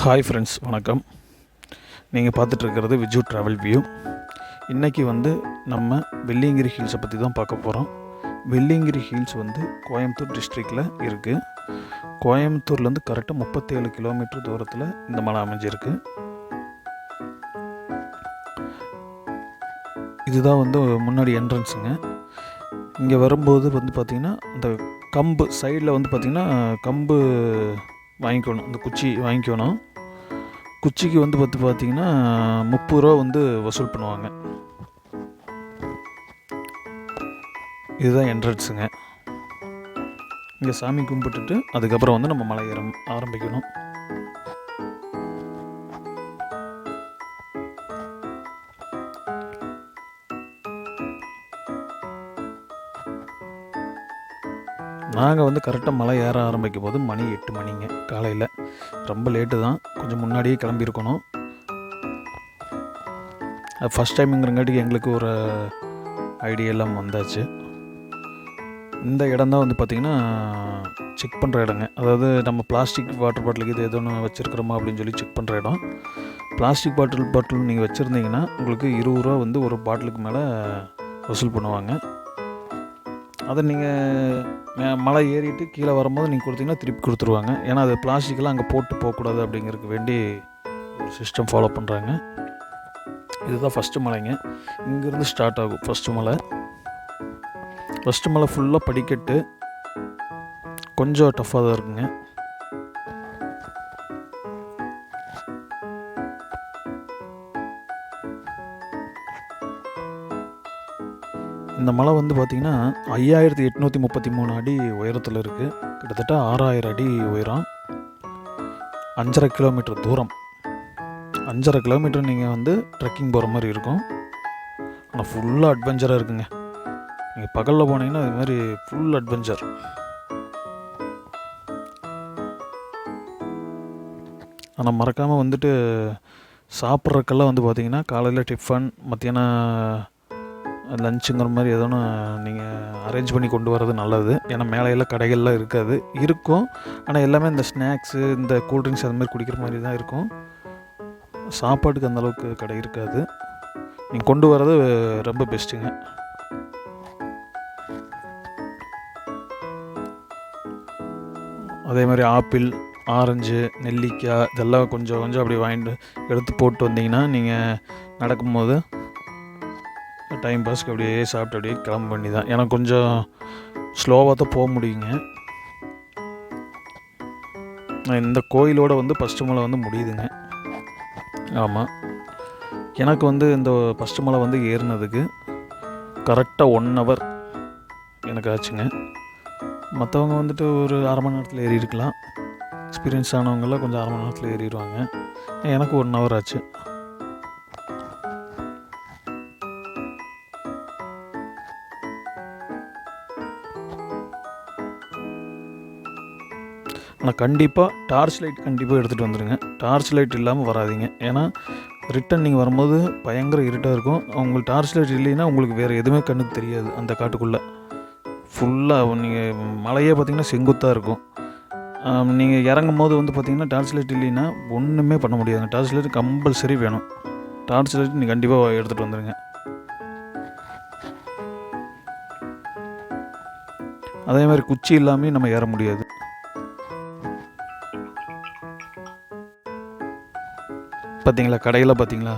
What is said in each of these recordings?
Hi friends, வணக்கம். நீங்கள் பார்த்துட்ருக்கிறது Viju travel view. இன்றைக்கி நம்ம வெள்ளியங்கிரி ஹில்ஸை பற்றி தான் பார்க்க போகிறோம். வெள்ளியங்கிரி ஹில்ஸ் கோயம்புத்தூர் டிஸ்ட்ரிக்டில் இருக்குது. கோயம்புத்தூர்லேருந்து கரெக்டாக 37 கிலோமீட்டர் தூரத்தில் இந்த மலை அமைஞ்சிருக்கு. இதுதான் முன்னாடி என்ட்ரன்ஸுங்க. இங்கே வரும்போது பார்த்திங்கன்னா இந்த கம்பு சைடில் பார்த்திங்கன்னா கம்பு வாங்கிக்கணும், இந்த குச்சி வாங்கிக்கணும். குச்சிக்கு பார்த்திங்கன்னா 30 ரூபா வசூல் பண்ணுவாங்க. இதுதான் என்ட்ரன்ஸுங்க. இங்கே சாமி கும்பிட்டுட்டு அதுக்கப்புறம் நம்ம மலை ஏற ஆரம்பிக்கணும். நாங்கள் கரெக்டாக மலை ஏற ஆரம்பிக்கும் போது மணி 8 மணிங்க காலையில். ரொம்ப லேட்டு தான், கொஞ்சம் முன்னாடியே கிளம்பியிருக்கணும். ஃபஸ்ட் டைமுங்கிறங்காட்டிக்கு எங்களுக்கு ஒரு ஐடியெல்லாம் வந்தாச்சு. இந்த இடம் தான் பார்த்திங்கன்னா செக் பண்ணுற இடங்க. அதாவது நம்ம பிளாஸ்டிக் வாட்டர் பாட்டிலுக்கு இது எதுவும் வச்சுருக்கிறோமா அப்படின்னு சொல்லி செக் பண்ணுற இடம். பிளாஸ்டிக் பாட்டில் நீங்கள் வச்சுருந்தீங்கன்னா உங்களுக்கு 20 ரூபா ஒரு பாட்டிலுக்கு மேலே வசூல் பண்ணுவாங்க. அதை நீங்கள் மலை ஏறிட்டு கீழே வரும்போது நீங்கள் கொடுத்தீங்கன்னா திருப்பி கொடுத்துருவாங்க. ஏன்னா அது பிளாஸ்டிக்கெலாம் அங்கே போட்டு போகக்கூடாது அப்படிங்கிறதுக்கு வேண்டி ஒரு சிஸ்டம் ஃபாலோ பண்ணுறாங்க. இதுதான் ஃபஸ்ட்டு மலைங்க. இங்கேருந்து ஸ்டார்ட் ஆகும் ஃபஸ்ட்டு மலை. ஃபஸ்ட்டு மலை ஃபுல்லாக படிக்கட்டு, கொஞ்சம் டஃப்பாக தான் இருக்குங்க. இந்த மலை பார்த்திங்கன்னா 5833 அடி உயரத்தில் இருக்குது. கிட்டத்தட்ட 6000 அடி உயரம், 5.5 கிலோமீட்டர் தூரம். 5.5 கிலோமீட்டர் நீங்கள் ட்ரெக்கிங் போகிற மாதிரி இருக்கும். ஆனால் ஃபுல்லாக அட்வென்ச்சராக இருக்குங்க. நீங்கள் பகலில் போனீங்கன்னா அது மாதிரி ஃபுல் அட்வென்ச்சர். ஆனால் மறக்காமல் சாப்பிட்றதுக்கெல்லாம் பார்த்திங்கன்னா காலையில் டிஃபன், மத்தியானம் லஞ்சுங்கிற மாதிரி எதோன்னு நீங்கள் அரேஞ்ச் பண்ணி கொண்டு வர்றது நல்லது. ஏன்னா மேலையெல்லாம் கடைகள்லாம் இருக்காது, இருக்கும். ஆனால் எல்லாமே இந்த ஸ்நாக்ஸு, இந்த கூல்ட்ரிங்க்ஸ் அது மாதிரி குடிக்கிற மாதிரி தான் இருக்கும். சாப்பாட்டுக்கு அந்தளவுக்கு கடை இருக்காது. நீங்கள் கொண்டு வர்றது ரொம்ப பெஸ்ட்டுங்க. அதே மாதிரி ஆப்பிள், ஆரஞ்சு, நெல்லிக்காய் இதெல்லாம் கொஞ்சம் அப்படி வாங்கிட்டு எடுத்து போட்டு வந்தீங்கன்னா நீங்கள் நடக்கும்போது டைம் பாஸ்க்கு அப்படியே சாப்பிட்டு அப்படியே கிளம்ப பண்ணி தான். எனக்கு கொஞ்சம் ஸ்லோவாக தான் போக முடியுங்க. இந்த கோயிலோட ஃபஸ்ட்டு மலை முடியுதுங்க. ஆமாம், எனக்கு இந்த ஃபஸ்ட்டு மலை ஏறினதுக்கு கரெக்டாக 1 hour எனக்கு ஆச்சுங்க. மற்றவங்க ஒரு அரை மணி நேரத்தில் ஏறி இருக்கலாம். எக்ஸ்பீரியன்ஸ் ஆனவங்கெல்லாம் கொஞ்சம் அரை மணி நேரத்தில் ஏறிடுவாங்க. எனக்கு 1 hour ஆச்சு. ஆனால் கண்டிப்பாக டார்ச் லைட் கண்டிப்பாக எடுத்துகிட்டு வந்துடுங்க. டார்ச் லைட் இல்லாமல் வராதிங்க. ஏன்னா ரிட்டன் நீங்கள் வரும்போது பயங்கர இருட்டாக இருக்கும். உங்களுக்கு டார்ச் லைட் இல்லைன்னா உங்களுக்கு வேறு எதுவுமே கண்ணுக்கு தெரியாது. அந்த காட்டுக்குள்ளே ஃபுல்லாக நீங்கள் மலையே பார்த்திங்கன்னா செங்குத்தாக இருக்கும். நீங்கள் இறங்கும் போது பார்த்திங்கன்னா டார்ச் லைட் இல்லைன்னா ஒன்றுமே பண்ண முடியாதுங்க. டார்ச் லைட் கம்பல்சரி வேணும். டார்ச் லைட் நீங்கள் கண்டிப்பாக எடுத்துகிட்டு வந்துடுங்க. அதே மாதிரி குச்சி இல்லாமல் நம்ம ஏற முடியாது. பார்த்தீங்களா, கடையில் பார்த்தீங்களா,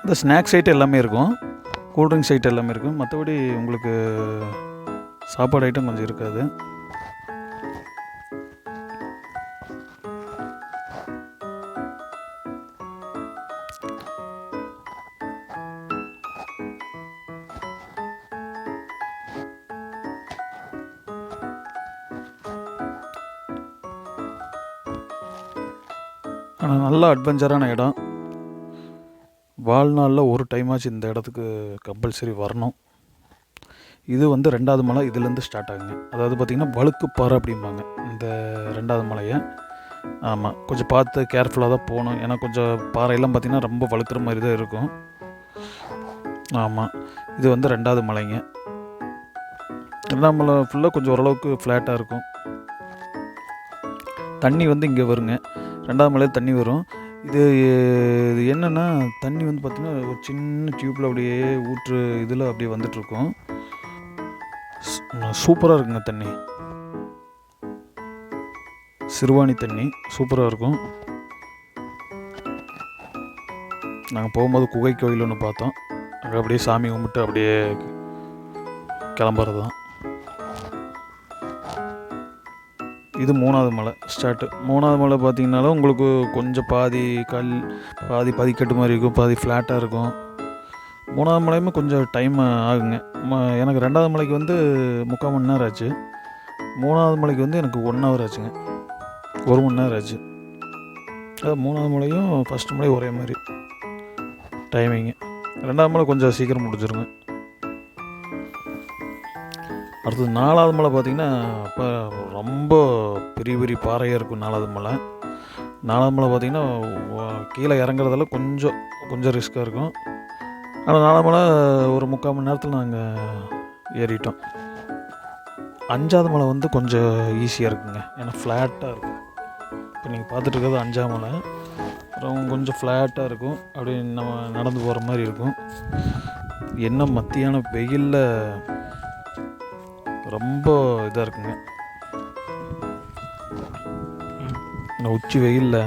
இந்த ஸ்நாக்ஸ் ஐட்டம் எல்லாமே இருக்கும், கூல்ட்ரிங்க்ஸ் ஐட்டம் எல்லாமே இருக்கும். மற்றபடி உங்களுக்கு சாப்பாடு ஐட்டம் கொஞ்சம் இருக்காது. ஆனால் நல்ல அட்வென்ச்சரான இடம். வாழ்நாளில் ஒரு டைமாச்சு இந்த இடத்துக்கு கம்பல்சரி வரணும். இது 2வது மலை. இதுலேருந்து ஸ்டார்ட் ஆகுங்க. அதாவது பார்த்திங்கன்னா வழுக்குப்பாறை அப்படிம்பாங்க இந்த 2வது மலையை. ஆமாம், கொஞ்சம் பார்த்து கேர்ஃபுல்லாக தான் போகணும். ஏன்னா கொஞ்சம் பாறையெல்லாம் பார்த்திங்கன்னா ரொம்ப வழுக்கிற மாதிரி தான் இருக்கும். ஆமாம், இது 2வது மலைங்க. 2ஆம் மலை ஃபுல்லாக கொஞ்சம் ஓரளவுக்கு ஃப்ளாட்டாக இருக்கும். தண்ணி இங்கே வருங்க. 2வது மலையில் தண்ணி வரும். இது இது என்னென்னா தண்ணி வந்து பார்த்திங்கன்னா ஒரு சின்ன டியூப்பில் அப்படியே ஊற்று இதில் அப்படியே வந்துட்டுருக்கும். சூப்பராக இருக்குங்க தண்ணி. சிறுவாணி தண்ணி சூப்பராக இருக்கும். நாங்கள் போகும்போது குகை கோயில் ஒன்று பார்த்தோம். அங்கே அப்படியே சாமி கும்பிட்டு அப்படியே கிளம்புறது தான். இது 3வது மலை ஸ்டார்ட்டு. 3வது மலை பார்த்திங்கனாலும் உங்களுக்கு கொஞ்சம் பாதி பதிக்கட்டு மாதிரி இருக்கும், பாதி ஃப்ளாட்டாக இருக்கும். 3வது மலையுமே கொஞ்சம் டைம் ஆகுங்க. எனக்கு 2வது மலைக்கு வந்து 3/4 மணி நேரம் ஆச்சு. 3வது மலைக்கு வந்து எனக்கு 1 ஹவர் ஆச்சுங்க. 1 மணி நேரம் ஆச்சு. அது 3வது மலையும் ஃபஸ்ட்டு மலையும் ஒரே மாதிரி டைமிங்கு. 2வது மலை கொஞ்சம் சீக்கிரம் முடிஞ்சிருங்க. அடுத்தது 4வது மலை பார்த்திங்கன்னா இப்போ ரொம்ப பெரிய பெரிய பாறையாக இருக்கும். 4வது மலை 4வது மலை பார்த்திங்கன்னா கீழே இறங்குறதால கொஞ்சம் ரிஸ்க்காக இருக்கும். ஆனால் 4வது மலை ஒரு 3/4 மணி நேரத்தில் நாங்கள் ஏறிட்டோம். 5வது மலை வந்து கொஞ்சம் ஈஸியாக இருக்குங்க. ஏன்னா ஃப்ளாட்டாக இருக்கும். இப்போ நீங்கள் பார்த்துட்டு இருக்கிறது 5வது மலை. கொஞ்சம் ஃப்ளாட்டாக இருக்கும். அப்படி நம்ம நடந்து போகிற மாதிரி இருக்கும். என்ன மத்தியான வெயிலில் ரொம்ப இதாக இருக்குங்க. உச்சி வெயிலில்.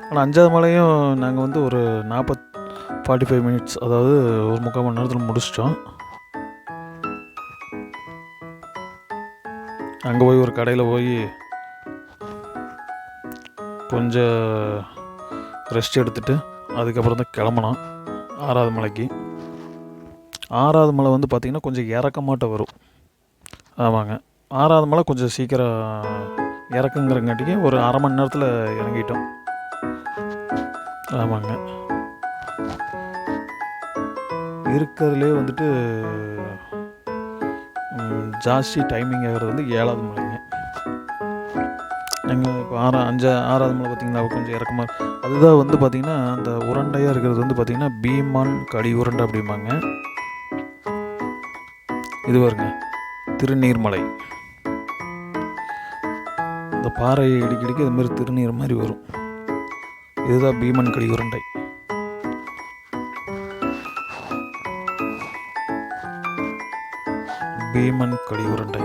ஆனால் 5வது மலையும் நாங்கள் வந்து ஒரு 45 மினிட்ஸ், அதாவது ஒரு 3/4 மணி நேரத்தில் முடிச்சிட்டோம். அங்கே போய் ஒரு கடையில் போய் கொஞ்சம் ரெஸ்ட் எடுத்துகிட்டு அதுக்கப்புறம் தான் கிளம்புனோம் 6வது மலைக்கு. 6வது மலை வந்து பார்த்திங்கன்னா கொஞ்சம் இறக்கமாட்ட வரும். ஆமாங்க. 6வது மலை கொஞ்சம் சீக்கிரம் இறக்குங்கிறங்காட்டிக்கு ஒரு 1/2 மணி நேரத்தில் இறங்கிட்டோம். ஆமாங்க. இருக்கிறதுலே வந்துட்டு ஜாஸ்தி டைமிங் ஆகிறது வந்து 7வது மலைங்க. எங்கள் இப்போ 6வது மலை பார்த்திங்கன்னா கொஞ்சம் இறக்கமாக. அதுதான் வந்து பார்த்திங்கன்னா அந்த உருண்டையாக இருக்கிறது வந்து பார்த்திங்கன்னா பீமான் கடி உருண்டை அப்படிம்பாங்க. இது வருங்க திருநீர்மலை. இந்த பாறையை இடிக்கடிக்கு இது மாதிரி திருநீர் மாதிரி வரும். இதுதான் பீமன் கடி உருண்டை. பீமன் கடி உருண்டை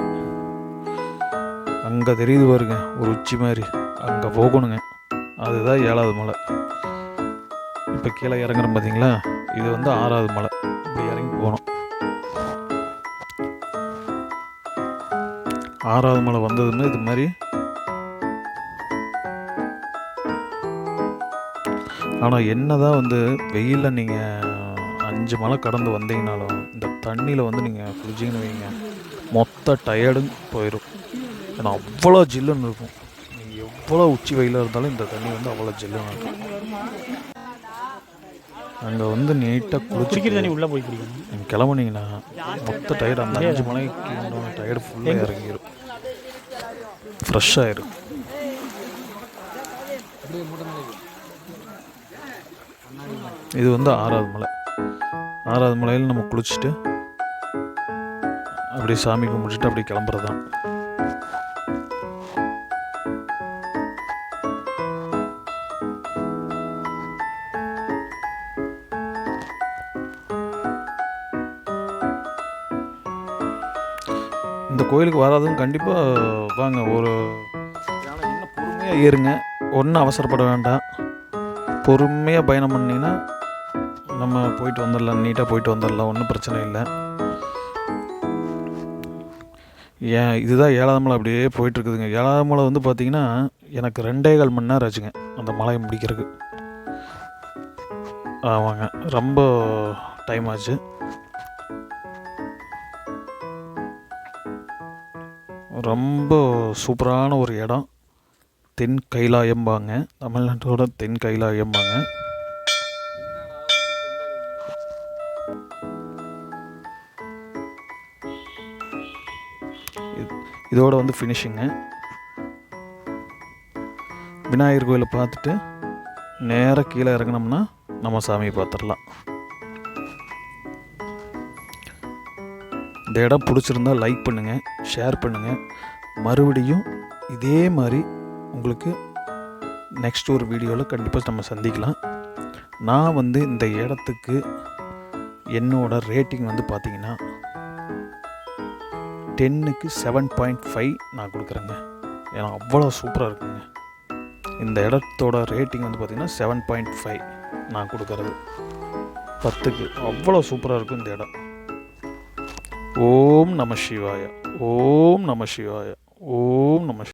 அங்கே தெரியுது பாருங்க, ஒரு உச்சி மாதிரி. அங்கே போகணுங்க. அதுதான் 7வது மலை. இப்போ கீழே இறங்குறோம் பார்த்தீங்களா, இது வந்து 6வது மலை. இப்படி இறங்கி போகணும். 6வது மலை வந்ததுமே இது மாதிரி. ஆனால் என்ன தான் வந்து வெயிலில் நீங்கள் 5 மலை கடந்து வந்தீங்கனாலும் இந்த தண்ணியில் வந்து நீங்கள் குளிச்சிங்கன்னு வைங்க, மொத்த டயர்டும் போயிடும். ஏன்னா அவ்வளோ ஜில்லுன்னு இருக்கும். நீங்கள் எவ்வளோ உச்சி வெயிலாக இருந்தாலும் இந்த தண்ணி வந்து அவ்வளோ ஜில்லுன்னு இருக்கும். அங்கே வந்து நீட்டாக குளிச்சிக்கிற தண்ணி உள்ளே போய் குடிக்கணும். நீங்கள் கிளம்புனீங்கன்னா மொத்த டயர்டு, அந்த 5 மலைக்கு டயர்டு ஃபுல்லாக இறங்கிடும், ஃப்ரெஷ்ஷாகிடும். இது வந்து 6வது மலை. 6வது மலையில் நம்ம குளிச்சுட்டு அப்படியே சாமி கும்பிட்டுட்டு அப்படியே கிளம்புறது தான். இந்த கோயிலுக்கு வராதுன்னு கண்டிப்பாக வாங்க. இன்னும் பொறுமையாக ஏறுங்க. ஒன்றும் அவசரப்பட வேண்டாம். பொறுமையாக பயணம் பண்ணிங்கன்னா நம்ம போயிட்டு வந்துடலாம், நீட்டாக போயிட்டு வந்துடலாம், ஒன்றும் பிரச்சனை இல்லை. இதுதான் 7வது மலை. அப்படியே போயிட்டுருக்குதுங்க. 7வது மலை வந்து பார்த்திங்கன்னா எனக்கு 2.25 மணி நேரம் ஆச்சுங்க அந்த மலையை முடிக்கிறதுக்கு. ஆமாங்க, ரொம்ப டைம் ஆச்சு. ரொம்ப சூப்பரான ஒரு இடம். தென் கைலாயம்பாங்க, தமிழ்நாட்டோட தென் கைலாயம்பாங்க. இதோட வந்து ஃபினிஷிங்கு. விநாயகர் கோயிலை பார்த்துட்டு நேராக கீழே இறங்கினோம்னா நம்ம சாமியை பார்த்துடலாம். இந்த இடம் பிடிச்சிருந்தால் லைக் பண்ணுங்கள், ஷேர் பண்ணுங்கள். மறுபடியும் இதே மாதிரி உங்களுக்கு நெக்ஸ்ட் ஒரு வீடியோவில் கண்டிப்பாக நம்ம சந்திக்கலாம். நான் வந்து இந்த இடத்துக்கு என்னோட ரேட்டிங் வந்து பார்த்திங்கன்னா 10க்கு 7.5 நான் கொடுக்குறேங்க. ஏன்னா அவ்வளோ சூப்பராக இருக்குங்க. இந்த இடத்தோட ரேட்டிங் வந்து பார்த்திங்கன்னா 7.5 நான் கொடுக்குறது 10க்கு. அவ்வளோ சூப்பராக இருக்கும் இந்த இடம். ஓம் நம சிவாய, ஓம் நம சிவாய, ஓம் நம